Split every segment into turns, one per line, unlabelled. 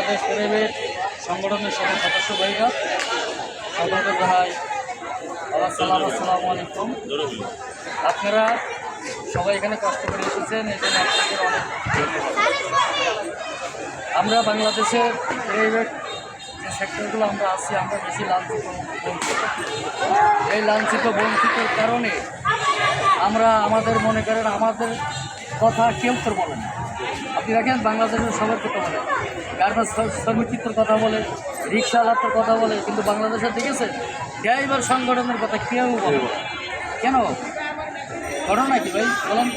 Bangladesh private সংগঠনের সকল সদস্য ভাইরা সকলকে জানাই আসসালামু আলাইকুম। আপনারা সবাই এখানে কষ্ট করে এসেছেন, এই জন্য আপনাদের অনেক ধন্যবাদ। আমরা বাংলাদেশের প্রাইভেট যে সেক্টরগুলো আমরা আছি, আমরা বেশি লাঞ্ছিত বঞ্চিত। এই লাঞ্ছিত বঞ্চিতের কারণে আমরা আমাদের মনে করেন আমাদের কথা কেউ তো বলেন। আপনি দেখেন বাংলাদেশের সবার কথা বলে, গার্মেন্টস শ্রমিকদের কথা বলে, রিক্সাওয়ালার কথা বলে, কিন্তু বাংলাদেশে দেখেছে ড্রাইভার সংগঠনের কথা কেউ বলে। কেন? ঘটনা কি ভাই বলেন?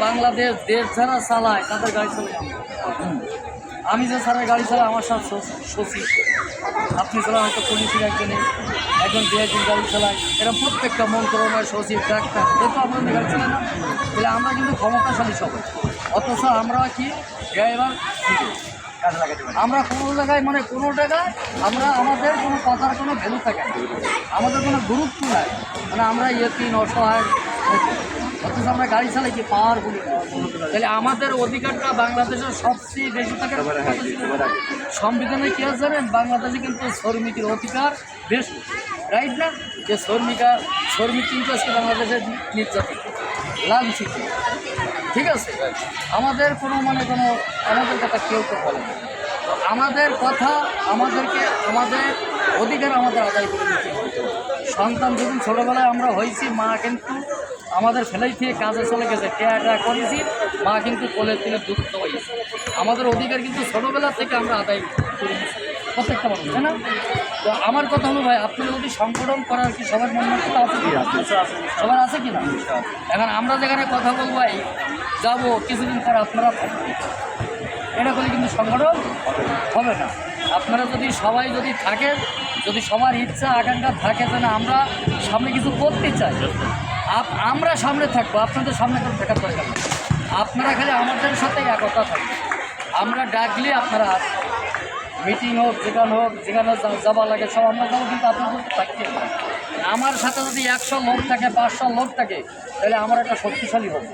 বাংলাদেশ দেশ যারা চালায় তাদের গাড়ি চালাই আমি যে স্যারের গাড়ি চালাই আমার সাথে সচিব, আপনি চালান হয়তো পুলিশের একজন ডিআইজির গাড়ি চালায়, এরা প্রত্যেকটা মন্ত্রণালয় সচিব ডাক্তার, যেহেতু আপনাদের গাড়ি চালাই না, তাহলে আমরা কিন্তু ক্ষমতাশালী সবাই, অথচ আমরা কি ড্রাইভার আমরা কোনো জায়গায় কোনো জায়গায় আমরা আমাদের কোনো কথার কোনো ভ্যালু থাকে না, আমাদের কোনো গুরুত্ব নাই, আমরা ইয়েতিন অসহায়, অথচ আমরা গাড়ি চালাই কি পাওয়ার বলি। তাহলে আমাদের অধিকারটা বাংলাদেশের সবচেয়ে বেশি থাকে। সংবিধানে কী আছে জানেন? বাংলাদেশে কিন্তু শ্রমিকের অধিকার বেশি, রাইট না? যে শ্রমিক কিন্তু আজকে বাংলাদেশের নির্যাতিত, লাঞ্ছিত, ঠিক আছে? আমাদের কোনো আমাদের কথা কেউ তো বলে না। আমাদের কথা আমাদেরকে আমাদের অধিকার আমাদের আদায় করে দিতে হবে। সন্তান যখন ছোটোবেলায় আমরা হয়েছি, মা কিন্তু আমাদের ফেলাই থেকে কাজে চলে গেছে, টেয়া করেছি, মা কিন্তু কোলের থেকে দুধ খাওয়াইছে। আমাদের অধিকার কিন্তু ছোটোবেলা থেকে আমরা আদায় করে দিচ্ছি প্রত্যেকটা মানুষ, তাই না? তো আমার কথা হলো ভাই, আপনারা যদি সংগঠন করার কি সবার মন মতো আছে কি? সবার আছে কি না? এখন আমরা যেখানে কথা বলবো যাবো, কিছুদিন পর আপনারা থাকবেন, এটা করলে কিন্তু সংগঠন হবে না। আপনারা যদি সবাই যদি থাকেন, যদি সবার ইচ্ছা আকাঙ্ক্ষা থাকে যে না আমরা সামনে কিছু করতে চাই, আমরা সামনে থাকবো, আপনাদের সামনে করে থাকার দরকার নেই। আপনারা খালি আমাদের সাথে একতা থাকবেন, আমরা ডাকলে আপনারা মিটিং হোক, যেখানে যাওয়া লাগে সব আমরা যাবো, কিন্তু আপনাদের থাকতে হবে। আমার সাথে যদি 100 লোক থাকে, 500 লোক থাকে, তাহলে আমার একটা শক্তিশালী হবে।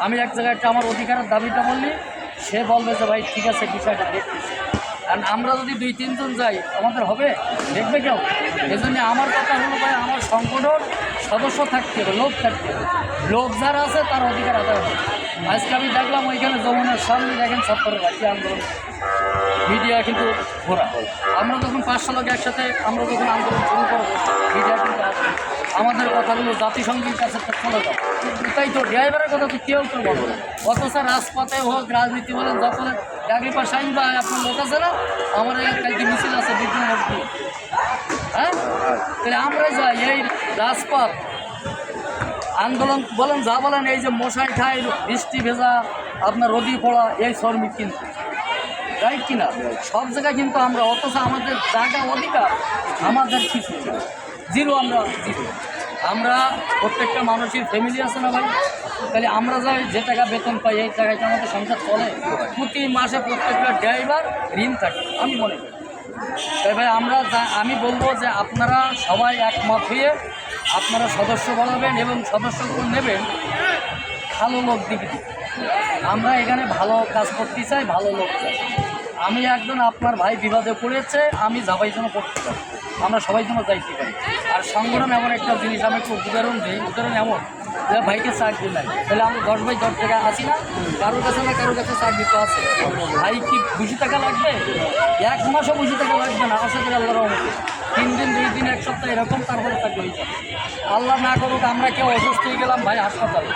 আমি এক জায়গায় একটা আমার অধিকারের দাবিটা বললি, সে বলবে যে ভাই ঠিক আছে বিষয়টা দেখতেছি। আর আমরা যদি 2-3 জন যাই, আমাদের হবে? দেখবে কেউ? এই জন্য আমার কথা হলো ভাই, আমার সংগঠন সদস্য থাকতে হবে, লোক থাকতে হবে, লোক যারা আছে তার অধিকার আদায় হবে। আজকে আমি দেখলাম ওইখানে যমুনার সামনে দেখেন ছাত্ররা রাখি আন্দোলন, মিডিয়া কিন্তু ঘোরা। আমরা যখন 500 লোক একসাথে আমরা যখন আন্দোলন শুরু করবো, মিডিয়া কিন্তু আসবে, আমাদের কথাগুলো জাতিসংঘের কাছে চলে যাবে। তাই তো ড্রাইভারের কথা তো কেউ তো বলবো না, অথচ রাজপথে হোক, রাজনীতি বলেন, যত ডাকলি পাশাইন বা আপনার লোক আছে না, আমার কালকে মিছিল আছে বিভিন্ন মধ্যে, হ্যাঁ? তাহলে আমরাই যাই এই রাজপথ আন্দোলন বলেন, যা বলেন, এই যে মশাই খাই, বৃষ্টি ভেজা, আপনার রোদি পড়া, এই শ্রমিক কিন্তু, রাইট কিনা? সব জায়গায় কিন্তু আমরা, অথচ আমাদের জায়গা অধিকার আমাদের কিছু জিরো, আমরা জিরো। আমরা প্রত্যেকটা মানুষের ফ্যামিলি আছে না ভাই? তাহলে আমরা যাই যে টাকা বেতন পাই, এই টাকায় আমাদের সংসার চলে। প্রতি মাসে প্রত্যেকটা ড্রাইভার ঋণ থাকে, আমি মনে করি। তাই ভাই আমি বলবো যে আপনারা সবাই একমত হয়ে আপনারা সদস্য বানাবেন এবং সদস্যগুলো নেবেন, ভালো লোক দিকে। আমরা এখানে ভালো কাজ করতে চাই, ভালো লোক চাই। আমি একজন আপনার ভাই বিবাদে পড়েছে, আমি যাবাই জন্য করতে পারি, আমরা সবাই জন্য যাইতে পারি। আর সংগঠন এমন একটা জিনিস, আমি একটু উদাহরণ দিই। উদাহরণ এমন যে ভাইকে চাকরি নাই, তাহলে আমরা 10 বাই 10 জায়গায় আসি না, কারোর কাছে না কারোর কাছে চাকরি তো আছে। ভাই কি 20 টাকা লাগবে? 1 মাসও 20 টাকা লাগবে না, আশা করি আল্লাহর রহমতে 3 দিন 2 দিন 1 সপ্তাহ এরকম, তারপরে চাকরি হয়ে যাবে। আল্লাহ না করুক আমরা কেউ অসুস্থ হয়ে গেলাম ভাই হাসপাতালে,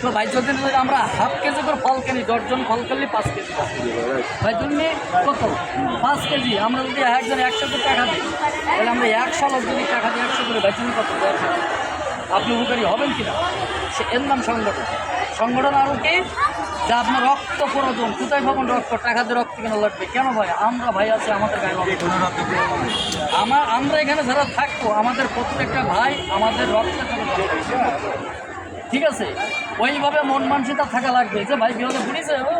তো ভাই যদি আমরা হাফ কেজি করে ফল কিনি, 10 জন ফল কিনলে 5 কেজি ভাই, জন্য কত? 5 কেজি। আমরা যদি একজন 100 করে টাকা দিই, তাহলে আমরা 100 লোক যদি টাকা দিই 100 করে, ভাই জন্য কত? আপনি উপকারী হবেন কিনা? সে এর নাম সংগঠন। সংগঠন আরও কি? যে আপনার রক্ত প্রয়োজন, কোথায় পাবেন রক্ত? টাকা দিয়ে রক্ত কেন লাগবে? কেন ভাই? আমরা ভাই আছে, আমাদের গায়ে আমরা এখানে যারা থাকবো, আমাদের প্রত্যেকটা ভাই আমাদের রক্ত, ঠিক আছে? ওইভাবে মন মানসিকতা থাকা লাগবে যে ভাই বিপদে পুলিশে ও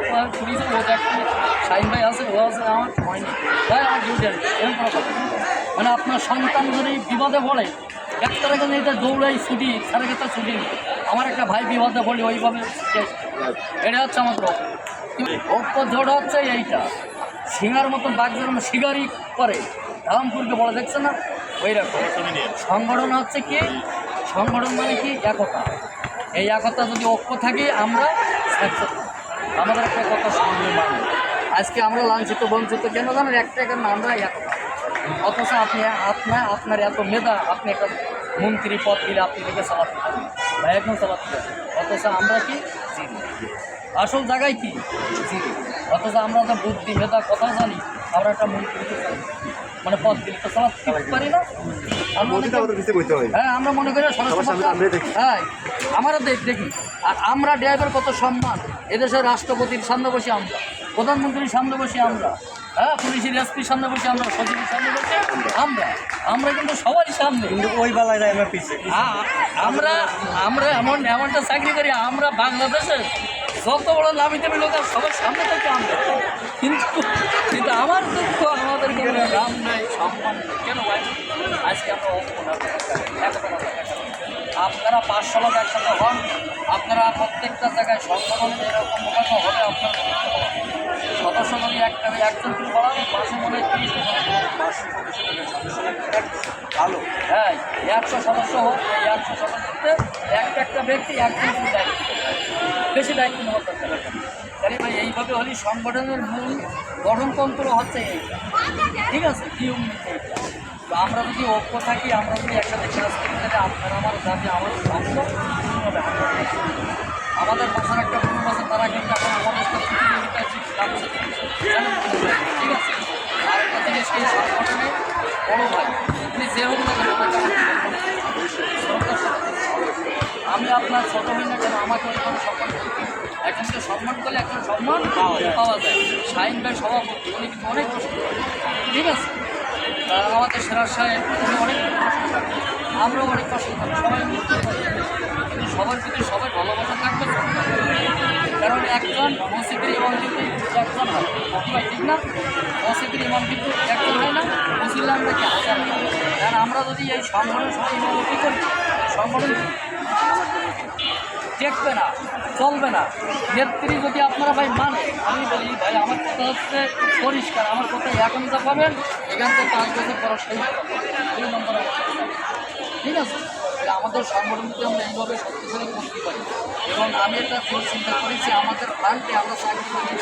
দেখতে শাহিন ভাই আছে, ও আছে, আমার হয়নি ভাই, আমার ডিউটি আছে, এরকম কোনো কথা। আপনার সন্তান যদি বিপদে পড়ে, ডাক্তারের কাছে এটা দৌড়াই ছুটি, স্যারের কাছে ছুটি। আমার একটা ভাই বিপদে পড়ি, ওইভাবে এটা হচ্ছে আমাদের ঐক্য জোট হচ্ছে এইটা। সিঙ্গার মতন বাঘ যেরকম শিকারি করে ধামপুরকে বলে দেখছে না ওই রকম সংগঠন হচ্ছে কি সংগঠন মানে কি একতা এই একতা যদি ঐক্য থাকে আমরা success হব। আমাদের একটা কথা সঙ্গে মানে আজকে আমরা লাঞ্ছিত বঞ্চিত কেন জানেন একটা কারণ আমরা একতা অথচ আপনি আপনার এত মেধা আপনি একটা মন্ত্রী পদ দিলে আপনি দিকে চালাতে পারেন বা একদম চালাতে পারেন অথচ আমরা কি জিরো আসল জায়গায় কি জিরো অথচ আমরা তো বুদ্ধি মেধা কথা জানি আমরা একটা মন্ত্রীকে মানে পদ দিলে তো চালাতে পারি না হ্যাঁ আমরা মনে করি হ্যাঁ আমরা দেখি আর আমরা ড্রাইভার কত সম্মান এদেশের রাষ্ট্রপতির সামনে বসে আমরা প্রধানমন্ত্রীর সামনে বসে আমরা হ্যাঁ পুলিশের এসপির সামনে বসে আমরা সচিবের সামনে বসে আমরা কিন্তু সবারই সামনে
কিন্তু ওই বেলায় যায় আমার পিছিয়ে
আমরা আমরা এমনটা চাকরি করি আমরা বাংলাদেশের যত বড় নামি দেবে লোক সবার সামনে থেকে আমরা কিন্তু আমার দুঃখ আমাদের কোনো নাম নেই সম্মান নেই কেন ভাই আজকে আমরা আপনারা 500 লোক একসাথে হন আপনারা প্রত্যেকটা জায়গায় সংগঠনে এরকম মোকাবিলা হবে আপনার সদস্য যদি একজন কিন্তু বলার মাসে মনে হয় 30 ভালো হ্যাঁ 100 সদস্য হোক এই 100 সদস্যতে একটা ব্যক্তি একজন দায়িত্ব বেশি দায়িত্ব নেওয়ার দরকার তাহলে ভাই এইভাবে হলে সংগঠনের মূল গঠনতন্ত্র হচ্ছে এই ঠিক আছে নিয়ম নীতি তো আমরা যদি ঐক্য থাকি আমরা যদি একসাথে কাজ করি তাহলে আপনার আমার জাতি আমাদের সঙ্গ আমাদের পাশার একটা গ্রুপ আছে তারা কিন্তু এখন আমাদের ঠিক আছে আরেকটা জিনিস এই সংগঠনে বড় ভাই আপনি যে হোক না আমি আপনার ছোটো হই না কেন আমাকে ওইভাবে সম্মান করতে একজনকে সম্মান করলে একজন সম্মান পাওয়া যায় শাহিন ভাই সভাপতি উনি কিন্তু অনেক কষ্ট করেন ঠিক আছে আমাদের সেরা সাহেব উনি অনেক কষ্ট করেন আমরাও অনেক কষ্ট করি সবাই কিন্তু সবার প্রতি সবাই ভালোবাসা থাকবে কারণ একজন মসজিদের ইমাম কিন্তু একজন হয় ঠিক না মসজিদের ইমাম কিন্তু একজন হয় না মুসলিম আমরা কি হাজার কারণ আমরা যদি এই সংগঠনের সবাই ইমামতি করি সংগঠন দেখবে না চলবে না নেত্রী যদি আপনারা ভাই মানে আমি বলি ভাই আমার কথা হচ্ছে পরিষ্কার আমার কথা এখন যা পাবেন এখান থেকে 5 বছর পর সেই 2 নম্বর ঠিক আছে আমাদের সংগঠনকে আমরা এইভাবে শক্তিশালী করতে পারি এবং আমি একটা চিন্তা করেছি আমাদের ফান্ডে আমরা চাকরি করি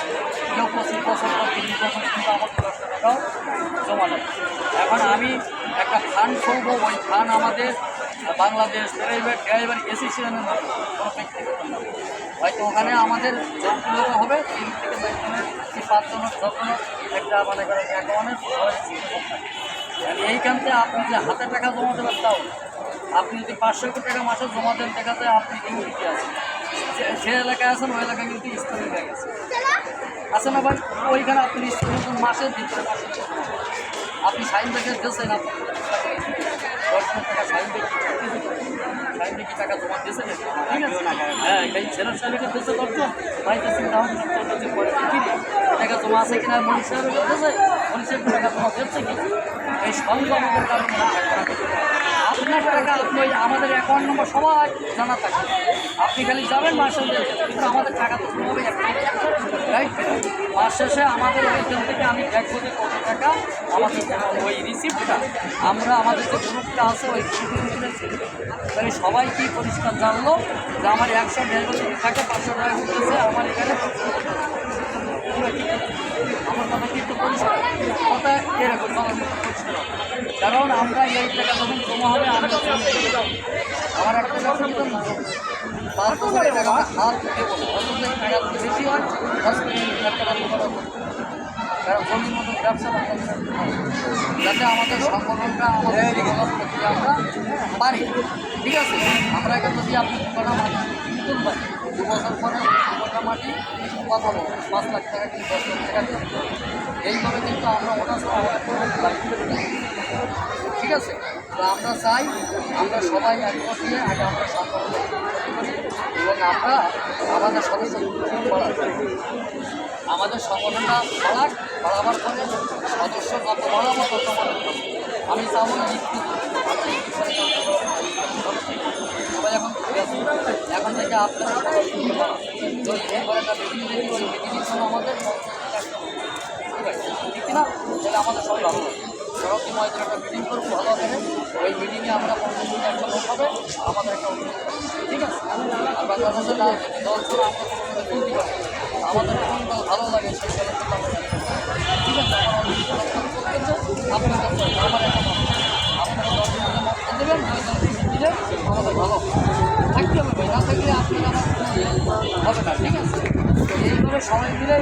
কেউ 25 বছর বা 30 বছর কিন্তু আমাদের 10 টাকাও জমা নেয় এখন আমি একটা ফান্ড করবো ওই ফান্ড আমাদের বাংলাদেশ ড্রাইভার অ্যাসোসিয়েশনের নাম কোনো ব্যক্তিগত নাম হয়তো ওখানে আমাদের লোক হবে 3 থেকে 5 জনের একটা মানে অ্যাকাউন্টের এইখানতে আপনি যে হাতে টাকা জমা দেবেন তাও আপনি যদি 500 টাকা মাসে জমা দেন দেখা যায় আপনি ডিউটিতে আছেন যে এলাকায় আছেন ওই এলাকায় কিন্তু স্থানীয় হয়ে গেছে আছে না ভাই ওইখানে আপনি স্থানীয় মাসে দিতে আপনি সাইন ব্যাগের দিয়েছেন আপনি 10 টাকা সাইন ব্যাগ কি টাকা জমা দিয়েছেন হ্যাঁ এই ছেলের সাহেবের দিয়েছে 10 ভাই চিন্তা টাকা জমা আছে কিনা মনীষ সাহেবের দিয়েছে মনীষ সাহেব টাকা জমা দিচ্ছে কি এই সংঘ আমাদের কারণে আপনার টাকা আপনি আমাদের অ্যাকাউন্ট নম্বর সবাই জানা থাকে আপনি খালি যাবেন মাস শেষে কিন্তু আমাদের টাকা তো হবে রাইট মাস শেষে আমাদের ওইখান থেকে আমি দেখবো যে কত টাকা আমাদের ওই রিসিপ্টটা আমরা আমাদের যে গ্রুপটা আছে ওই গ্রুপে তাহলে সবাই কি পরিষ্কার জানলো যে আমার 100 ড্রাইভার যদি থাকে 500 টাকা উঠতেছে আমার এখানে আমার কথা কিন্তু পরিষ্কার কথা এরকম কারণ আমরা এই টাকা যখন জমা হবে আমরা আমার একটা কথা দিতাম না 5 বছরের টাকা হাত দেবো টাকা বেশি হয় 10 টাকা কারণ জমির মতো ব্যবসা যাতে আমাদের সংগঠনটা আমাদের করতে আমরা পারি ঠিক আছে আমরা এখানে যদি আপনি দুটা মাটি কিনতেন পারি 2 বছর পরে দুটা মাটি কথা বলবো 5 লাখ টাকা কিন্তু 10 লাখ টাকা এইভাবে কিন্তু আমরা ওটা ঠিক আছে তো আমরা চাই আমরা সবাই একমত নিয়ে আগে আমরা সংগঠন এবং আমরা আমাদের সদস্য আমাদের সংগঠনটা বাড়াবার পরে সদস্য যত বাড়াবো তত আমি চাবো সবাই এখন থেকে আপনারা আমাদের ঠিক আছে না, তাহলে আমাদের সবাই ভালো লাগে। সরকারি ময়দানে একটা মিটিং করবো ভালো আকারে, ওই মিটিংয়ে আমরা 50 জন একটা লোক হবে, আমাদের একটা অভিযোগ থাকবে, ঠিক আছে? আর বাংলাদেশের রাজনৈতিক দল ছাড়া আমরা কোনো মতে চলতে পারি না। আমাদের কোন দল ভালো লাগে সেই দলের কথা আমরা জানি না। ঠিক আছে? আমার অভিযোগ করতেছে, আপনার কাছে আমার একটা মত। আপনারা 10 জনের মত দেবেন, 9 জন দিলে আমাদের ভালো থাকতে হবে ভাই, না থাকলে আপনার আমার কোনো হবে না, ঠিক আছে? তো এইভাবে সবাই মিলে